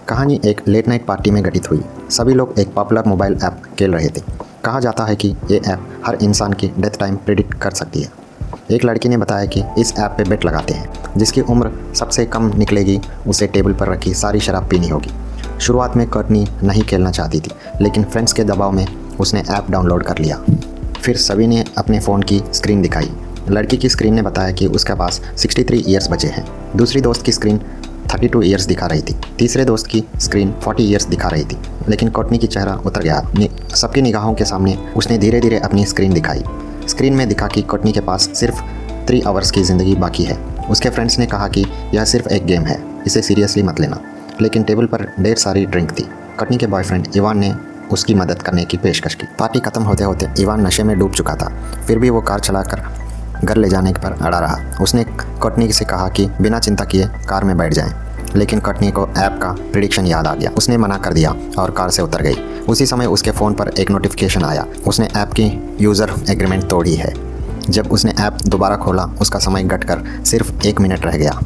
कहानी एक late night party में घटित हुई। सभी लोग एक पॉपुलर मोबाइल ऐप खेल रहे थे। कहा जाता है कि ये ऐप हर इंसान की डेथ टाइम प्रिडिक्ट कर सकती है। एक लड़की ने बताया कि इस ऐप पे बेट लगाते हैं, जिसकी उम्र सबसे कम निकलेगी उसे टेबल पर रखी सारी शराब पीनी होगी। शुरुआत में कर्टनी नहीं खेलना चाहती थी, लेकिन फ्रेंड्स के दबाव में उसने ऐप डाउनलोड कर लिया। फिर सभी ने अपने फ़ोन की स्क्रीन दिखाई। लड़की की स्क्रीन ने बताया कि उसके पास 63 ईयर्स बचे हैं। दूसरी दोस्त की स्क्रीन 32 ईयर्स दिखा रही थी। तीसरे दोस्त की स्क्रीन 40 ईयर्स दिखा रही थी। लेकिन कोर्टनी की चेहरा उतर गया। सबकी निगाहों के सामने उसने धीरे धीरे अपनी स्क्रीन दिखाई। स्क्रीन में दिखा कि कोर्टनी के पास सिर्फ 3 आवर्स की ज़िंदगी बाकी है। उसके फ्रेंड्स ने कहा कि यह सिर्फ एक गेम है, इसे सीरियसली मत लेना। लेकिन टेबल पर ढेर सारी ड्रिंक थी। कोर्टनी के बॉयफ्रेंड इवान ने उसकी मदद करने की पेशकश की। पार्टी खत्म होते होते इवान नशे में डूब चुका था। फिर भी वो कार चलाकर घर ले जाने पर अड़ा रहा। उसने कोर्टनी से कहा कि बिना चिंता किए कार में बैठ जाएं। लेकिन कोर्टनी को ऐप का प्रिडिक्शन याद आ गया। उसने मना कर दिया और कार से उतर गई। उसी समय उसके फ़ोन पर एक नोटिफिकेशन आया। उसने ऐप की यूज़र एग्रीमेंट तोड़ी है। जब उसने ऐप दोबारा खोला, उसका समय घटकर सिर्फ 1 मिनट रह गया।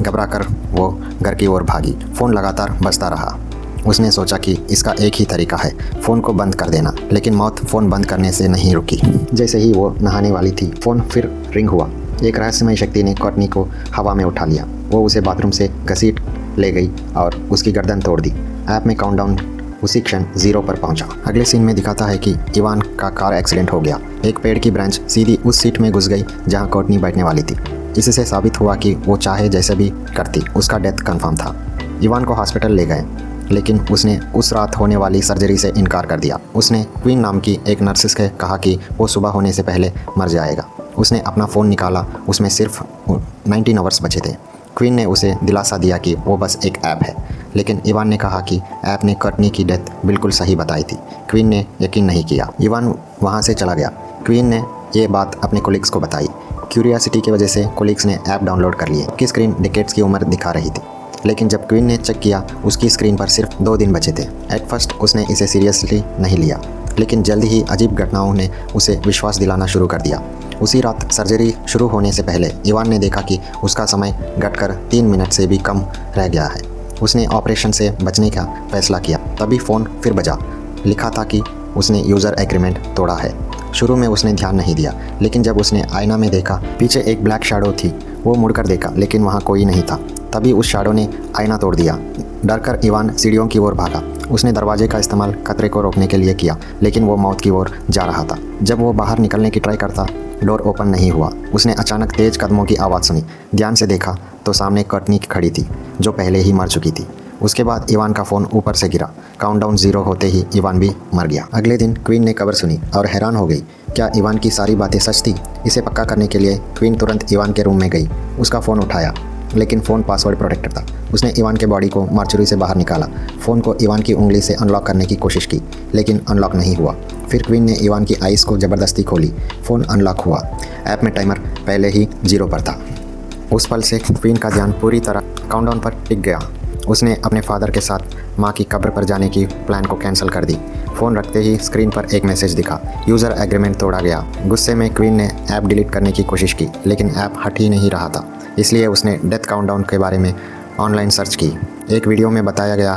घबरा कर वो घर की ओर भागी। फ़ोन लगातार बजता रहा। उसने सोचा कि इसका एक ही तरीका है, फ़ोन को बंद कर देना। लेकिन मौत फ़ोन बंद करने से नहीं रुकी। जैसे ही वो नहाने वाली थी, फ़ोन फिर रिंग हुआ। एक रहस्यमय शक्ति ने कोर्टनी को हवा में उठा लिया। वो उसे बाथरूम से घसीट ले गई और उसकी गर्दन तोड़ दी। ऐप में काउंटडाउन उसी क्षण 0 पर पहुंचा। अगले सीन में दिखाता है कि इवान का कार एक्सीडेंट हो गया। एक पेड़ की ब्रांच सीधी उस सीट में घुस गई जहां कोर्टनी बैठने वाली थी। इससे साबित हुआ कि वो चाहे जैसे भी करती, उसका डेथ कन्फर्म था। इवान को हॉस्पिटल ले गए, लेकिन उसने उस रात होने वाली सर्जरी से इनकार कर दिया। उसने क्वीन नाम की एक नर्स से कहा कि वो सुबह होने से पहले मर जाएगा। उसने अपना फ़ोन निकाला, उसमें सिर्फ 19 आवर्स बचे थे। क्वीन ने उसे दिलासा दिया कि वो बस एक ऐप है, लेकिन इवान ने कहा कि ऐप ने कोर्टनी की डेथ बिल्कुल सही बताई थी। क्वीन ने यकीन नहीं किया। इवान वहाँ से चला गया। क्वीन ने ये बात अपने कोलिग्स को बताई। क्यूरियोसिटी की वजह से कोलिग्स ने ऐप डाउनलोड कर लिए। उसकी स्क्रीन डिकेड्स की उम्र दिखा रही थी। लेकिन जब क्वीन ने चेक किया, उसकी स्क्रीन पर सिर्फ 2 दिन बचे थे। एट फर्स्ट उसने इसे सीरियसली नहीं लिया, लेकिन जल्द ही अजीब घटनाओं ने उसे विश्वास दिलाना शुरू कर दिया। उसी रात सर्जरी शुरू होने से पहले इवान ने देखा कि उसका समय घटकर 3 मिनट से भी कम रह गया है। उसने ऑपरेशन से बचने का फैसला किया। तभी फ़ोन फिर बजा। लिखा था कि उसने यूज़र एग्रीमेंट तोड़ा है। शुरू में उसने ध्यान नहीं दिया, लेकिन जब उसने आईना में देखा, पीछे एक ब्लैक शैडो थी। वो मुड़कर देखा, लेकिन वहाँ कोई नहीं था। तभी उस शैडो ने आईना तोड़ दिया। डरकर इवान सीढ़ियों की ओर भागा। उसने दरवाजे का इस्तेमाल खतरे को रोकने के लिए किया, लेकिन वो मौत की ओर जा रहा था। जब वो बाहर निकलने की ट्राई करता, डोर ओपन नहीं हुआ। उसने अचानक तेज़ कदमों की आवाज़ सुनी। ध्यान से देखा तो सामने कोर्टनी खड़ी थी, जो पहले ही मर चुकी थी। उसके बाद इवान का फ़ोन ऊपर से गिरा। काउंटडाउन 0 होते ही इवान भी मर गया। अगले दिन क्वीन ने खबर सुनी और हैरान हो गई। क्या इवान की सारी बातें सच थी? इसे पक्का करने के लिए क्वीन तुरंत इवान के रूम में गई। उसका फ़ोन उठाया, लेकिन फ़ोन पासवर्ड प्रोटेक्टेड था। उसने इवान के बॉडी को मार्चुरी से बाहर निकाला। फ़ोन को इवान की उंगली से अनलॉक करने की कोशिश की, लेकिन अनलॉक नहीं हुआ। फिर क्वीन ने इवान की आइज़ को ज़बरदस्ती खोली। फ़ोन अनलॉक हुआ। ऐप में टाइमर पहले ही 0 पर था। उस पल से क्वीन का ध्यान पूरी तरह काउंटडाउन पर टिक गया। उसने अपने फादर के साथ माँ की कब्र पर जाने की प्लान को कैंसिल कर दी। फ़ोन रखते ही स्क्रीन पर एक मैसेज दिखा, यूज़र एग्रीमेंट तोड़ा गया। गुस्से में क्वीन ने ऐप डिलीट करने की कोशिश की, लेकिन ऐप हट ही नहीं रहा था। इसलिए उसने डेथ काउंटडाउन के बारे में ऑनलाइन सर्च की। एक वीडियो में बताया गया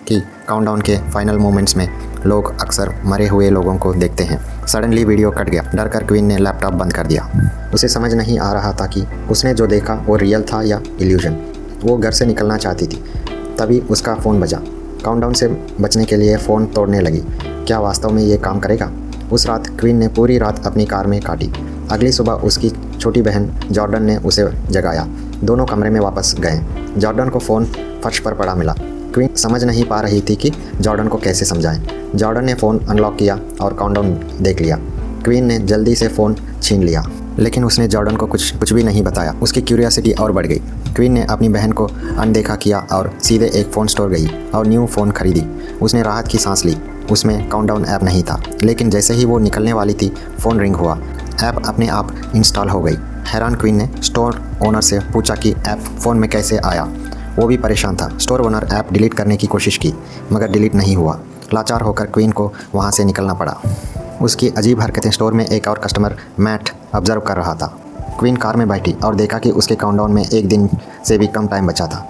कि काउंटडाउन के फाइनल मोमेंट्स में लोग अक्सर मरे हुए लोगों को देखते हैं। सडनली वीडियो कट गया। डरकर क्वीन ने लैपटॉप बंद कर दिया। उसे समझ नहीं आ रहा था कि उसने जो देखा वो रियल था या इल्यूजन। वो घर से निकलना चाहती थी। तभी उसका फ़ोन बजा। काउंटडाउन से बचने के लिए फ़ोन तोड़ने लगी। क्या वास्तव में ये काम करेगा? उस रात क्वीन ने पूरी रात अपनी कार में काटी। अगली सुबह उसकी छोटी बहन जॉर्डन ने उसे जगाया। दोनों कमरे में वापस गए। जॉर्डन को फ़ोन फर्श पर पड़ा मिला। क्वीन समझ नहीं पा रही थी कि जॉर्डन को कैसे समझाएं। जॉर्डन ने फ़ोन अनलॉक किया और काउंटडाउन देख लिया। क्वीन ने जल्दी से फ़ोन छीन लिया, लेकिन उसने जॉर्डन को कुछ भी नहीं बताया। उसकी क्यूरियोसिटी और बढ़ गई। क्वीन ने अपनी बहन को अनदेखा किया और सीधे एक फ़ोन स्टोर गई और न्यू फ़ोन खरीदी। उसने राहत की सांस ली। उसमें काउंटडाउन ऐप नहीं था, लेकिन जैसे ही वो निकलने वाली थी, फ़ोन रिंग हुआ। ऐप अपने आप इंस्टॉल हो गई। हैरान क्वीन ने स्टोर ओनर से पूछा कि ऐप फ़ोन में कैसे आया। वो भी परेशान था। स्टोर ओनर ऐप डिलीट करने की कोशिश की, मगर डिलीट नहीं हुआ। लाचार होकर क्वीन को वहाँ से निकलना पड़ा। उसकी अजीब हरकतें स्टोर में एक और कस्टमर मैट ऑब्जर्व कर रहा था। क्वीन कार में बैठी और देखा कि उसके काउंटडाउन में 1 दिन से भी कम टाइम बचा था।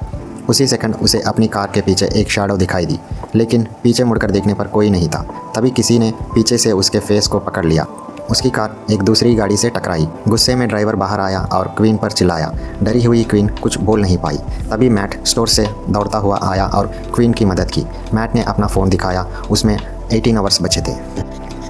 उसी सेकंड उसे अपनी कार के पीछे एक शैडो दिखाई दी, लेकिन पीछे मुड़कर देखने पर कोई नहीं था। तभी किसी ने पीछे से उसके फेस को पकड़ लिया। उसकी कार एक दूसरी गाड़ी से टकराई। गुस्से में ड्राइवर बाहर आया और क्वीन पर चिल्लाया। डरी हुई क्वीन कुछ बोल नहीं पाई। तभी मैट स्टोर से दौड़ता हुआ आया और क्वीन की मदद की। मैट ने अपना फ़ोन दिखाया, उसमें 18 आवर्स बचे थे।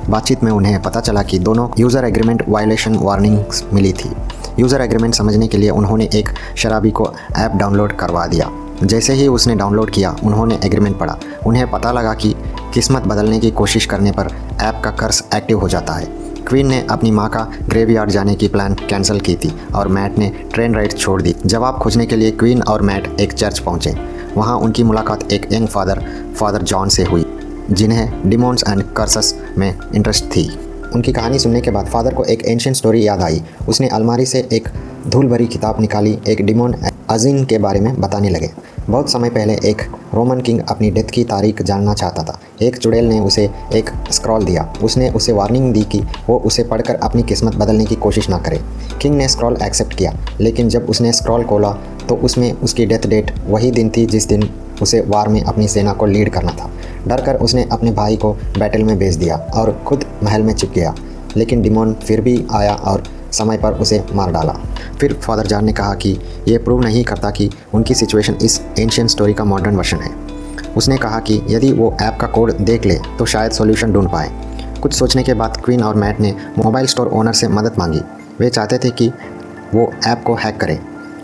बातचीत में उन्हें पता चला कि दोनों यूज़र एग्रीमेंट वायलेशन वार्निंग्स मिली थी। यूज़र एग्रीमेंट समझने के लिए उन्होंने एक शराबी को ऐप डाउनलोड करवा दिया। जैसे ही उसने डाउनलोड किया, उन्होंने एग्रीमेंट पढ़ा। उन्हें पता लगा कि किस्मत बदलने की कोशिश करने पर ऐप का कर्स एक्टिव हो जाता है। क्वीन ने अपनी माँ का ग्रेवयार्ड जाने की प्लान कैंसिल की थी और मैट ने ट्रेन राइड छोड़ दी। जवाब खोजने के लिए क्वीन और मैट एक चर्च पहुँचे। वहाँ उनकी मुलाकात एक यंग फादर जॉन से हुई, जिन्हें डिमोन्स एंड कर्सस में इंटरेस्ट थी। उनकी कहानी सुनने के बाद फादर को एक एंशिएंट स्टोरी याद आई। उसने अलमारी से एक धूल भरी किताब निकाली। एक डिमोन अजीन के बारे में बताने लगे। बहुत समय पहले एक रोमन किंग अपनी डेथ की तारीख जानना चाहता था। एक चुड़ैल ने उसे एक स्क्रॉल दिया। उसने उसे वार्निंग दी कि वो उसे पढ़कर अपनी किस्मत बदलने की कोशिश ना करे। किंग ने स्क्रॉल एक्सेप्ट किया, लेकिन जब उसने स्क्रॉल खोला तो उसमें उसकी डेथ डेट वही दिन थी जिस दिन उसे वार में अपनी सेना को लीड करना था। डर कर उसने अपने भाई को बैटल में भेज दिया और खुद महल में छिप गया। लेकिन डिमोन फिर भी आया और समय पर उसे मार डाला। फिर फादर जॉन ने कहा कि ये प्रूव नहीं करता कि उनकी सिचुएशन इस एंशिएंट स्टोरी का मॉडर्न वर्जन है। उसने कहा कि यदि वो ऐप का कोड देख ले तो शायद सॉल्यूशन ढूंढ पाए। कुछ सोचने के बाद क्वीन और मैट ने मोबाइल स्टोर ओनर से मदद मांगी। वे चाहते थे कि वो ऐप को हैक करें।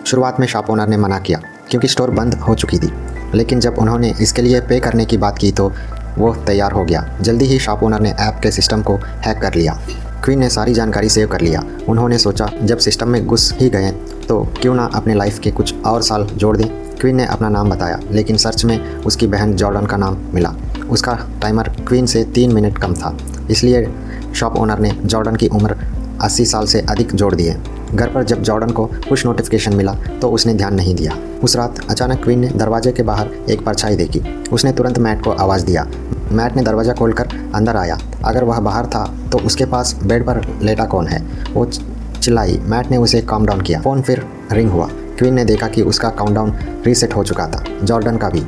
शुरुआत में शॉप ओनर ने मना किया क्योंकि स्टोर बंद हो चुकी थी, लेकिन जब उन्होंने इसके लिए पे करने की बात की तो वो तैयार हो गया। जल्दी ही शॉप ओनर ने ऐप के सिस्टम को हैक कर लिया। क्वीन ने सारी जानकारी सेव कर लिया। उन्होंने सोचा जब सिस्टम में घुस ही गए तो क्यों ना अपने लाइफ के कुछ और साल जोड़ दें। क्वीन ने अपना नाम बताया, लेकिन सर्च में उसकी बहन जॉर्डन का नाम मिला। उसका टाइमर क्वीन से 3 मिनट कम था, इसलिए शॉप ओनर ने जॉर्डन की उम्र 80 साल से अधिक जोड़ दिए। घर पर जब जॉर्डन को पुश नोटिफिकेशन मिला तो उसने ध्यान नहीं दिया। उस रात अचानक क्वीन ने दरवाजे के बाहर एक परछाई देखी। उसने तुरंत मैट को आवाज़ दिया। मैट ने दरवाज़ा खोलकर अंदर आया। अगर वह बाहर था तो उसके पास बेड पर लेटा कौन है? वो चिल्लाई। मैट ने उसे काम डाउन किया। फ़ोन फिर रिंग हुआ। क्वीन ने देखा कि उसका काउंटडाउन रीसेट हो चुका था, जॉर्डन का भी।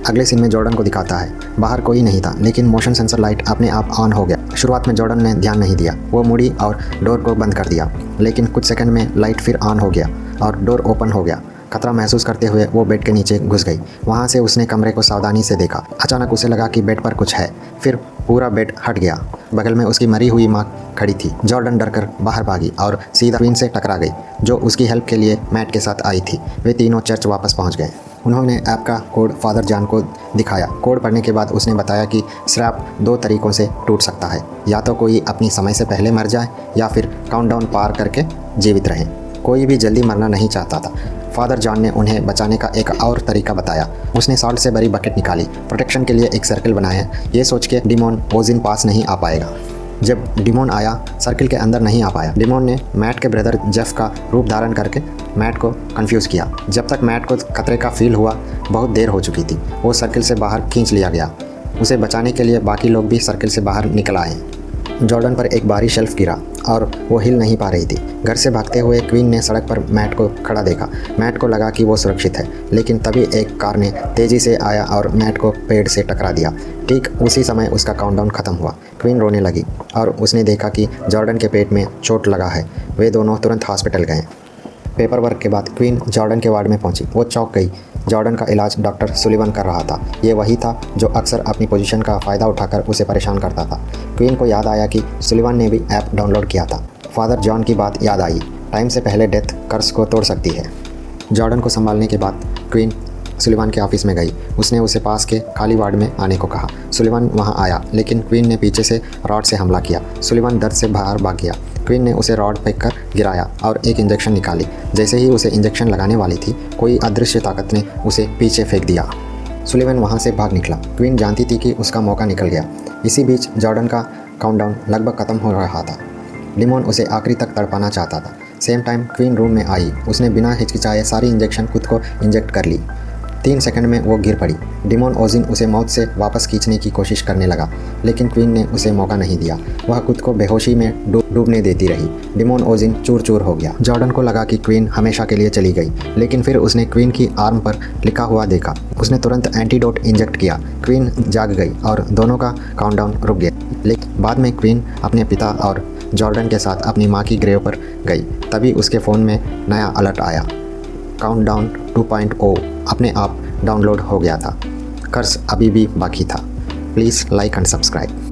अगले सीन में जॉर्डन को दिखाता है। बाहर कोई नहीं था, लेकिन मोशन सेंसर लाइट अपने आप ऑन हो गया। शुरुआत में जॉर्डन ने ध्यान नहीं दिया। वो मुड़ी और डोर को बंद कर दिया, लेकिन कुछ सेकंड में लाइट फिर ऑन हो गया और डोर ओपन हो गया। खतरा महसूस करते हुए वो बेड के नीचे घुस गई। वहाँ से उसने कमरे को सावधानी से देखा। अचानक उसे लगा कि बेड पर कुछ है। फिर पूरा बेड हट गया। बगल में उसकी मरी हुई माँ खड़ी थी। जॉर्डन डरकर बाहर भागी और सीधा क्वीन से टकरा गई, जो उसकी हेल्प के लिए मैट के साथ आई थी। वे तीनों चर्च वापस पहुँच गए। उन्होंने ऐप का कोड फादर जॉन को दिखाया। कोड पढ़ने के बाद उसने बताया कि श्राप 2 तरीक़ों से टूट सकता है। या तो कोई अपनी समय से पहले मर जाए या फिर काउंटडाउन पार करके जीवित रहे। कोई भी जल्दी मरना नहीं चाहता था। फादर जॉन ने उन्हें बचाने का एक और तरीका बताया। उसने सॉल्ट से भरी बकेट निकाली, प्रोटेक्शन के लिए एक सर्कल बनाया। ये सोच के डिमोन ओजिन पास नहीं आ पाएगा। जब डिमोन आया, सर्कल के अंदर नहीं आ पाया। डिमोन ने मैट के ब्रदर जेफ का रूप धारण करके मैट को कंफ्यूज किया। जब तक मैट को खतरे का फील हुआ, बहुत देर हो चुकी थी। वो सर्कल से बाहर खींच लिया गया। उसे बचाने के लिए बाकी लोग भी सर्कल से बाहर निकल आए। जॉर्डन पर एक भारी शेल्फ गिरा और वो हिल नहीं पा रही थी। घर से भागते हुए क्वीन ने सड़क पर मैट को खड़ा देखा। मैट को लगा कि वो सुरक्षित है, लेकिन तभी एक कार ने तेज़ी से आया और मैट को पेड़ से टकरा दिया। ठीक उसी समय उसका काउंटडाउन खत्म हुआ। क्वीन रोने लगी और उसने देखा कि जॉर्डन के पेट में चोट लगा है। वे दोनों तुरंत हॉस्पिटल गए। पेपर वर्क के बाद क्वीन जॉर्डन के वार्ड में पहुंची। वो चौंक गई। जॉर्डन का इलाज डॉक्टर सुलिवन कर रहा था। ये वही था जो अक्सर अपनी पोजीशन का फ़ायदा उठाकर उसे परेशान करता था। क्वीन को याद आया कि सुलिवन ने भी ऐप डाउनलोड किया था। फादर जॉन की बात याद आई। टाइम से पहले डेथ कर्स को तोड़ सकती है। जॉर्डन को संभालने के बाद क्वीन सुलिवन के ऑफिस में गई। उसने उसे पास के खाली वार्ड में आने को कहा। सुलिवन वहाँ आया, लेकिन क्वीन ने पीछे से रॉड से हमला किया। सुलिवन दर्द से बाहर भाग गया। क्वीन ने उसे रॉड फेंक कर गिराया और एक इंजेक्शन निकाली। जैसे ही उसे इंजेक्शन लगाने वाली थी, कोई अदृश्य ताकत ने उसे पीछे फेंक दिया। सुलिवन वहाँ से भाग निकला। क्वीन जानती थी कि उसका मौका निकल गया। इसी बीच जॉर्डन का काउंटडाउन लगभग ख़त्म हो रहा था। डिमोन उसे आखिरी तक तड़पाना चाहता था। सेम टाइम क्वीन रूम में आई। उसने बिना हिचकिचाए सारी इंजेक्शन खुद को इंजेक्ट कर ली। 3 सेकंड में वो गिर पड़ी। डिमोन ओजिन उसे मौत से वापस खींचने की कोशिश करने लगा, लेकिन क्वीन ने उसे मौका नहीं दिया। वह खुद को बेहोशी में डूबने देती रही। डिमोन ओजिन चूर चूर हो गया। जॉर्डन को लगा कि क्वीन हमेशा के लिए चली गई, लेकिन फिर उसने क्वीन की आर्म पर लिखा हुआ देखा। उसने तुरंत एंटीडोट इंजेक्ट किया। क्वीन जाग गई और दोनों का काउंटडाउन रुक गया। लेकिन बाद में क्वीन अपने पिता और जॉर्डन के साथ अपनी माँ की ग्रेव पर गई। तभी उसके फ़ोन में नया अलर्ट आया। काउंटडाउन 2.0 अपने आप डाउनलोड हो गया था। कर्ज अभी भी बाकी था। Please like and subscribe.